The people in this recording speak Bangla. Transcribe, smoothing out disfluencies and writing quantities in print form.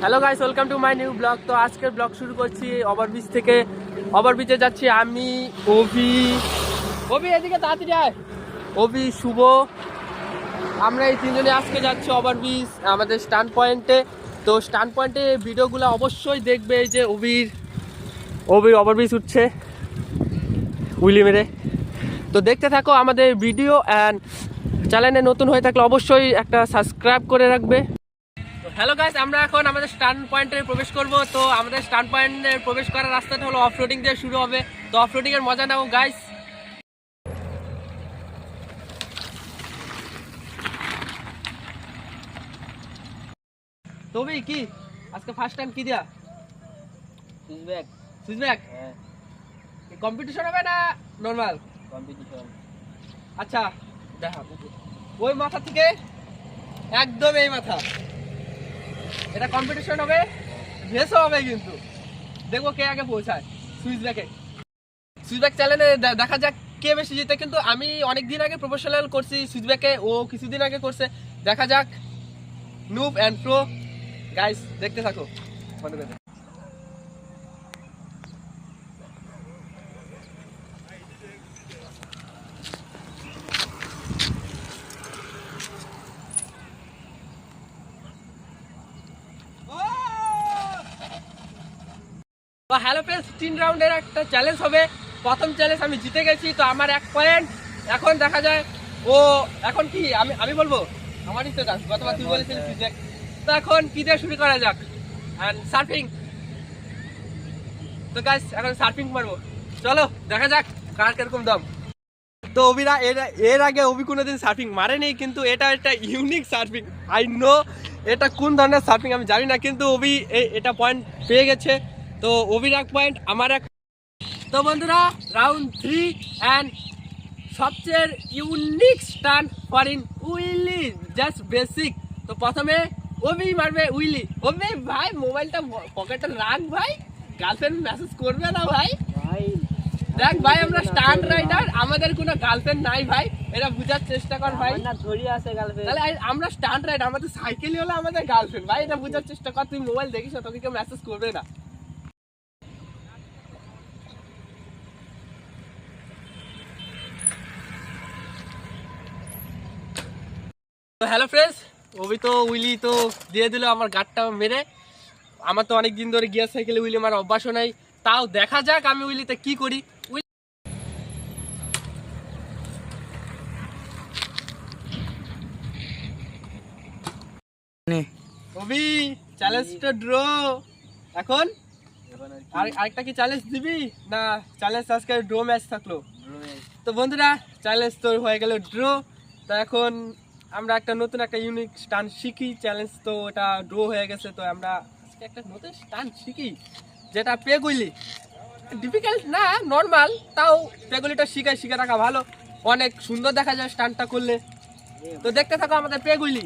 Hello guys, welcome to my new blog. তো আজকের ব্লগ শুরু করছি ওভারব্রিজ থেকে। ওভারব্রিজে যাচ্ছি আমি, অভি এদিকে তাড়াতাড়ি আয়, অভি, শুভ, আমরা এই তিনজনে আজকে যাচ্ছি ওভারব্রিজ আমাদের স্ট্যান্ড পয়েন্টে। তো স্ট্যান্ড পয়েন্টে ভিডিওগুলো অবশ্যই দেখবে। এই যে অভি ওভারব্রিজ উঠছে উইলি মেরে। তো দেখতে থাকো আমাদের ভিডিও, অ্যান্ড চ্যানেলে নতুন হয়ে থাকলে অবশ্যই একটা সাবস্ক্রাইব করে রাখবে। হ্যালো গাইস, আমরা এখন আমাদের স্ট্যান্ড পয়েন্টে প্রবেশ করব। তো আমাদের স্ট্যান্ড পয়েন্টে প্রবেশ করার রাস্তাটা হলো অফরোডিং দিয়ে শুরু হবে। তো অফরোডিং এর মজা নাও গাইস। তবে কি আজকে ফার্স্ট টাইম কি দিয়া সুইচব্যাক কম্পিটিশন হবে না নরমাল কম্পিটিশন? আচ্ছা দেখা, ওই মাথা থেকে একদম এই মাথা, এটা কম্পিটিশন হবে, রেসও হবে, কিন্তু দেখবো কে আগে পৌঁছায় সুইচব্যাক চ্যানেলে। দেখা যাক কে বেশি জিতে। কিন্তু আমি অনেকদিন আগে প্রফেশনাল করছি সুইচব্যাকে, ও কিছুদিন আগে করছে। দেখা যাক নুব অ্যান্ড প্রো। গাইস দেখতে থাকো। তো হ্যালো ফ্রেন্ডস, 3 রাউন্ডের একটা চ্যালেঞ্জ হবে। প্রথম চ্যালেঞ্জ আমি জিতে গেছি, তো আমার 1 পয়েন্ট। এখন দেখা যায় ও এখন কি আমি বলবো, আমারই তো ডান্স, গতবার তুই বলেছিলি ফিজিক। তো এখন কি দিয়ে শুরু করা যাক? And surfing. তো গাইস এখন সার্ফিং মারবো, চলো দেখা যাক কার কিরকম দম। তো অভিরা এর আগে অভি কোনোদিন সার্ফিং মারেনি, কিন্তু এটা একটা ইউনিক সার্ফিং। আই নো এটা কোন ধরনের সার্ফিং আমি জানি না, কিন্তু অভি এটা পয়েন্ট পেয়ে গেছে। তো অভির 1 পয়েন্ট, আমার 1। তো বন্ধুরা, রাউন্ড 3 অ্যান্ড সবচেয়ে unique stunt for in wheelie, just basic. তো প্রথমে অভি মারবে উইলি। অভি ভাই মোবাইলটা পকেটে রাখ ভাই, গার্লফ্রেন্ড মেসেজ করবে না ভাই। দেখ ভাই, আমরা স্টান্ট রাইডার, আমাদের কোনো গার্লফ্রেন্ড নাই ভাই, এটা বুঝার চেষ্টা কর ভাই। না ধরি আছে গার্লফ্রেন্ড, তাহলে আমরা স্টান্ট রাইডার, আমাদের সাইকেলই হলো আমাদের গার্লফ্রেন্ড ভাই, এটা বুঝার চেষ্টা কর। তুই মোবাইল দেখিস না, তোকে কেউ মেসেজ করবে না। তো হ্যালো ফ্রেন্ডস, অভি তো উইলি তো দিয়ে দিল আমার গাড়টা মেরে। আমার তো অনেক দিন ধরে গিয়ার সাইকেলে উইলি মারার অভ্যাসও নাই, তাও দেখা যাক আমি উইলিতে কি করি। অভি চ্যালেঞ্জটা ড্র। এখন আরেকটা কি চ্যালেঞ্জ দিবি না? চ্যালেঞ্জ আজকে ড্র ম্যাচ থাকলো। তো বন্ধুরা, চ্যালেঞ্জ তো হয়ে গেল ড্র। তো এখন আমরা একটা নতুন একটা ইউনিক স্টান্ট শিখি। চ্যালেঞ্জ তো ওটা ড্র হয়ে গেছে, তো আমরা আজকে একটা নতুন স্টান্ট শিখি, যেটা পেগুলি। ডিফিকাল্ট না, নর্মাল, তাও পেগুলিটা শিখে রাখা ভালো, অনেক সুন্দর দেখা যায় স্টান্টটা করলে। তো দেখতে থাকো আমাদের পেগুলি।